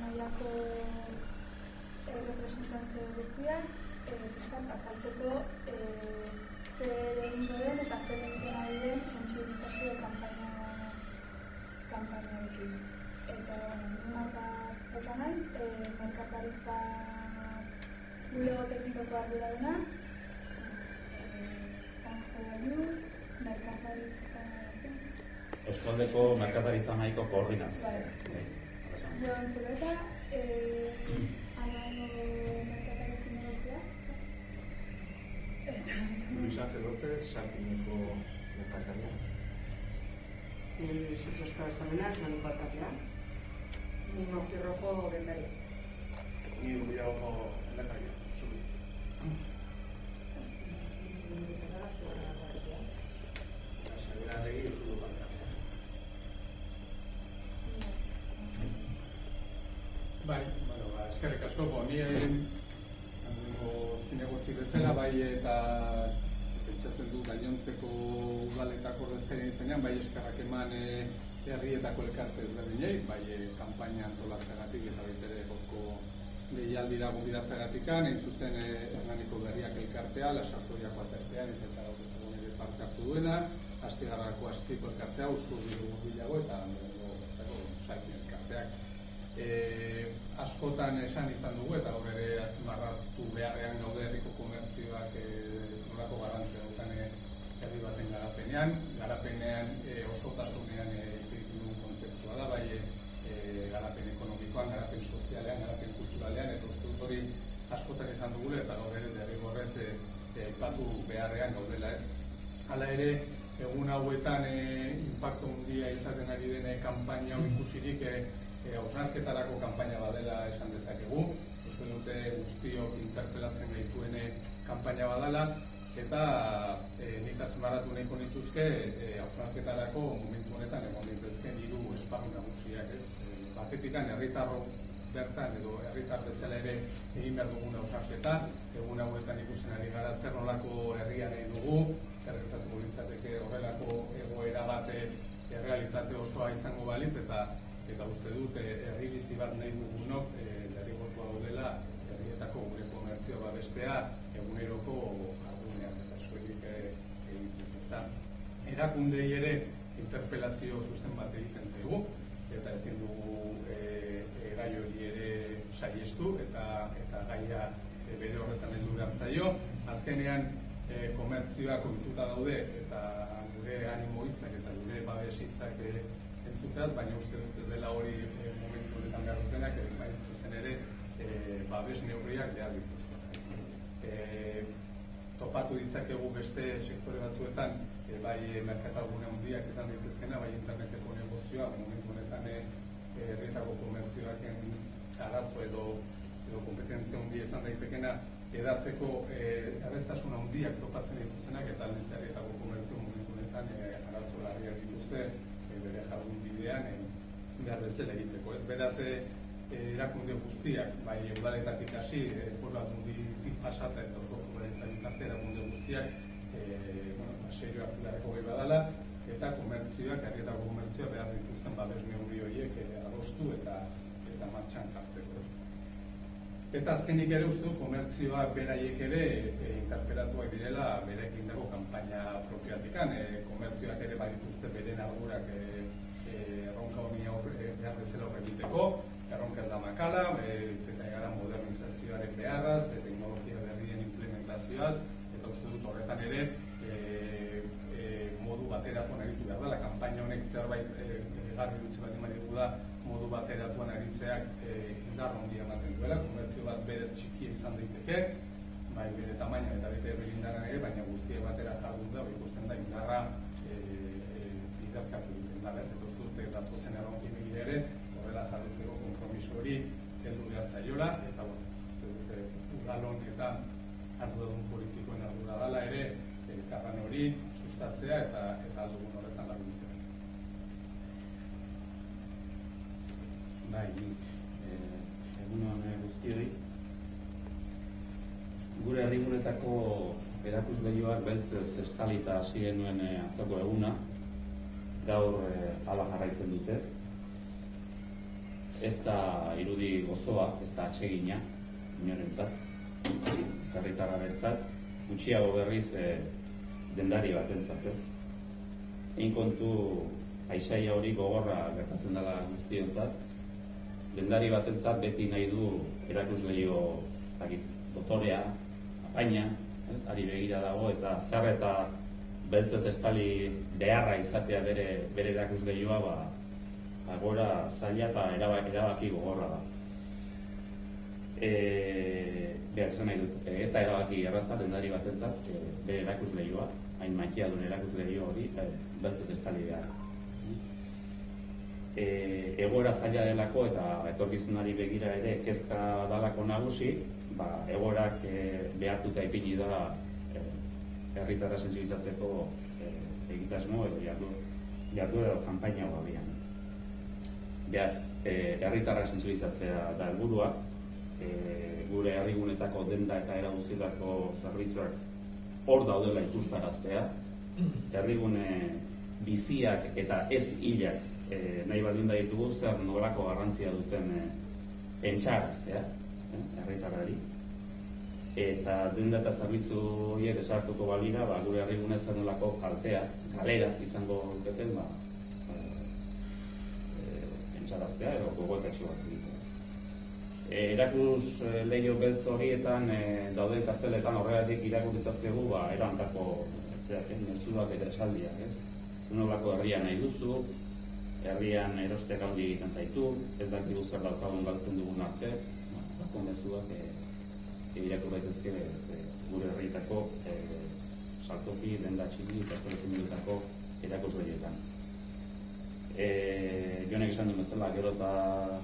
nahiako representante guztiak, pixkat azaltzeko zer egingo den eta zer egiten ari den sentsibilizazio kanpainarekin. Eta marka eta nahi, merkataritza bulego teknikoko arduraduna, Eskualdeko merkataritza nahiko koordinatzea. Joan Zubeta, Anano merkataritza negotzea. Luis Ángel López, Sartineko merkataria. Sotoska Zamenak, manufaktatuak. Ni Montirrojo Bendaria. Ni Rubiago Lehendakaria. Bai, eskerrik asko, ni zinegotzi bezala, bai eta pentsatzen du gainontzeko udaletako ordezkaria izenean, bai eskerrak eman herrietako elkarte ezberdinei, bai kanpaina antolatzeagatik eta baita ere gaurko deialdira gonbidatzeagatik, hain zuzen Hernaniko Berriak elkartea, Lasartoriako aterpean, ez eta gaur ezagun ere parte hartu duena, Astigarrako Astiko elkartea, Usurbil Gurbilago eta Saiki elkarteak. Askotan esan izan dugu eta gaur ere azpimarratu beharrean gaude herriko komertzioak nolako garrantzia daukan herri baten garapenean osotasunean hitz egiten dugun kontzeptua da, bai garapen ekonomikoan, garapen sozialean, garapen kulturalean, eta uste dut hori askotan izan dugula eta gaur ere derrigorrez aipatu beharrean gaudela ez. Hala ere, egun hauetan inpaktu handia izaten ari den kanpaina hau ikusirik hausnarketarako kanpaina badela esan dezakegu, uste dute guztiok interpelatzen gaituen kanpaina badala, eta nik azpimarratu nahiko nituzke hausnarketarako momentu honetan egon daitezkeen 3 esparru nagusiak ez. Batetikan herritarro bertan edo herritar bezala ere egin behar dugun hausnarketa, egun hauetan ikusten ari gara zer nolako herria nahi dugu, zer gertatuko litzateke horrelako egoera bat errealitate osoa izango balitz eta uste dut herri bizi bat nahi dugunok derrigortua gaudela herrietako gure komertzioa babestea eguneroko jardunean eta soilik egitzez ezta. Erakundei ere interpelazio zuzen bat egiten zaigu eta ezin dugu gai hori ere saihestu eta gaia bere horretan heldu behar zaio. Azkenean komertzioak ohituta daude eta gure animo hitzak eta gure babes hitzak entzuteaz, baina uste dut ez dela hori momentu honetan behar dutenak, baina zuzen ere babes neurriak behar dituzte. Topatu ditzakegu beste sektore batzuetan, bai merkatalgune handiak izan daitezkena, bai interneteko negozioa, momentu honetan herrietako komertzioak arazo edo kompetentzia handia izan daitekena edatzeko erreztasun handiak topatzen dituztenak eta aldiz herrietako komertzio momentu honetan arazo larriak dituzte bere jardun bidean behar bezala egiteko. Ez beraz erakunde guztiak, bai udaletatik hasi, foru aldunditik pasata eta oso udaletzaren arte erakunde guztiak serio hartu beharreko gai badala eta komertzioak, herrietako komertzioa behar dituzten babes neurri horiek adostu eta martxan jartzeko. Eta azkenik ere uste du komertzioak beraiek ere interpelatuak direla berekin dago kanpaina propioatikan. Komertzioak ere badituzte beren ardurak erronka honi behar bezala horre egiteko, erronka ez da makala, eta gara modernizazioaren beharraz, teknologia berrien implementazioaz, eta uste dut horretan ere modu bateratuan aritu behar da. Kanpaina honek zerbait garbi dutxe bat eman dugu da, modu bateratuan aritzeak indar handia ematen duela, komertzio bat berez txikia izan daiteke, bai bere tamaina eta bere indarra ere, baina guztiek batera jardun da, ikusten da indarra biderkatu duten dara, ez eta uste dute datozen erronki begire ere, horrela jarduteko konpromiso hori heldu behar zaiola, eta uste dute udalon eta arduradun politikoen ardura dela ere, elkarlan hori sustatzea eta aldugun horretan laguntzea. Bai, egunon guztioi. Gure herrigunetako erakusleihoak beltzez estalita hasi genuen atzoko eguna, gaur hala jarraitzen dute. ez da irudi gozoa, ez da atsegina, inorentzat, ez herritarra bentzat, gutxiago berriz dendari batentzat, ez? Egin kontu paisaia hori gogorra gertatzen dela guztiontzat, dendari batentzat beti nahi du erakusleio dotorea, apaina, ari begira dago, eta zer eta beltzez estali beharra izatea bere erakusleioa, gora zaila eta erabaki gogorra da. Behar, esan nahi dut, ez da erabaki erraza dendari batentzat bere erakusleioa, hain maitea duen erakusleio hori, beltzez estali behar. Egoera zaila delako eta etorkizunari begira ere kezka dalako nagusi, egoerak behartuta ipini da herritarra sentsibilizatzeko egitasmo edo jardu edo kanpaina babian. Beaz, herritarra sentsibilizatzea da helburua, gure herrigunetako denda eta era guztietako zerbitzuak hor daudela ikustaraztea, herrigune biziak eta ez hilak nahi baldin da ditugu zer nolako garrantzia duten entxaraztea herritarrari. Eta denda eta zerbitzu horiek esartuko balira, gure herrigune zer nolako kaltea, galera izango duten entxaraztea edo gogoetxo bat egitea. Erakus lehio beltz horietan dauden karteletan horregatik irakurritzazkegu erantako mezuak eta esaldiak, ez? Zenolako herria nahi duzu, herrian erosteak handi egiten zaitu, ez dakigu zer daukagun galtzen dugun arte, bako mezuak irakurraitezke gure herrietako saltoki, denda txiki, establezimentutako erakusleioetan. Jonek esan duen bezala, gero eta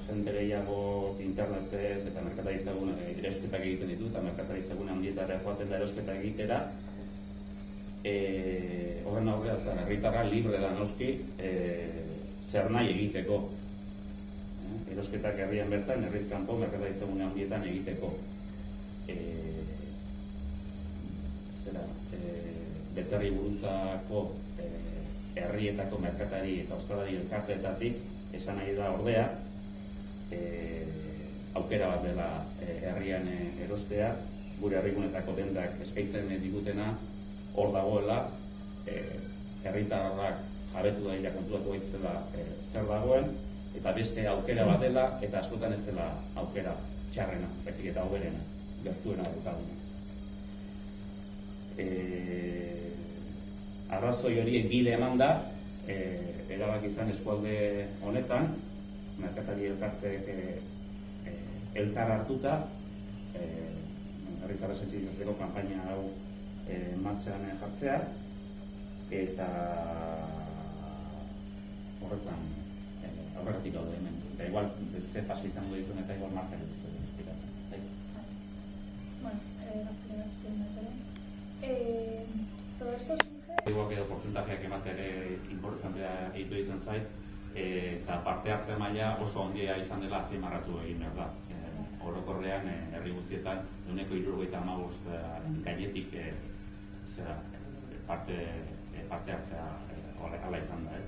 jende gehiago internetez eta merkataritza-gune erosketak egiten ditu, eta merkataritza-gune handietara joaten da erosketa egitera. Horren aurrea zer, herritarra libre da noski zer nahi egiteko. Erosketak herrian bertan, herriz kanpo merkataritza-gune handietan egiteko. Beterri buruntzako herrietako merkatari eta ostalari elkarteetatik esan nahi da ordea aukera bat dela herrian erostea, gure herrigunetako dendak eskaintzen digutena hor dagoela, herritarrak jabetu da konturatu baitzela zer dagoen, eta beste aukera bat dela, eta askotan ez dela aukera txarrena, baizik eta hoberena, gertuena daukagunez. Arrazoi horiek bide eman da, erabaki izan eskualde honetan, merkatari elkarteek elkar hartuta, herritarra sentsibilizatzeko kanpaina hau martxan jartzea, eta horregatik gaude hemen. Eta igual, ze fase izango dituen eta igual marka dut espikatzen. Todo esto surge... Igual edo portzentajeak ematea ere importantea egitu izan zait, eta parte hartzea maila oso handia izan dela azpimarratu egin behar da. Orokorrean herri guztietan 75% gainetik parte hartzea hala izan da, ez?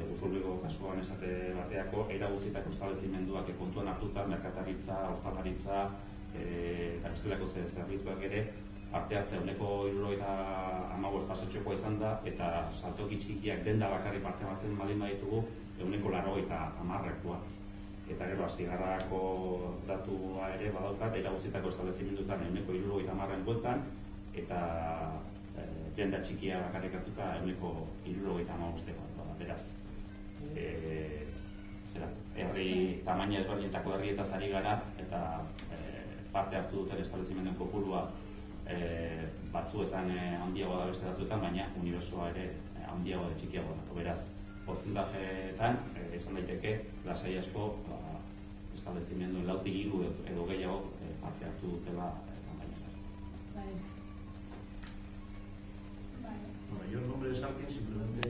Usurbilgo kasuan esate bateako, era guztietako establezimenduak kontuan hartuta, merkataritza, ostalaritza, eta bestelako zerbitzuak ere, parte hartzea 75% pasotxokoa izan da, eta saltoki txikiak denda bakarri parte hartzen baldin baditugu 90%. Eta gero, Astigarrako datua ere badaukat, era guztietako establezimendutan 70% bueltan, eta denda txikia bakarrik hartuta 70%. Beraz, herri tamaina ezberdinetako herrietaz ari gara, eta parte hartu duten establezimenduen kopurua batzuetan handiagoa da beste batzuetan, baina unibertsoa ere handiagoa da txikiagoa da. Beraz, portzentajeetan, esan daiteke, lasai asko establezimenduen 3 edo gehiago parte hartu dutela kanpainetan. Bueno, yo en nombre de Salkin simplemente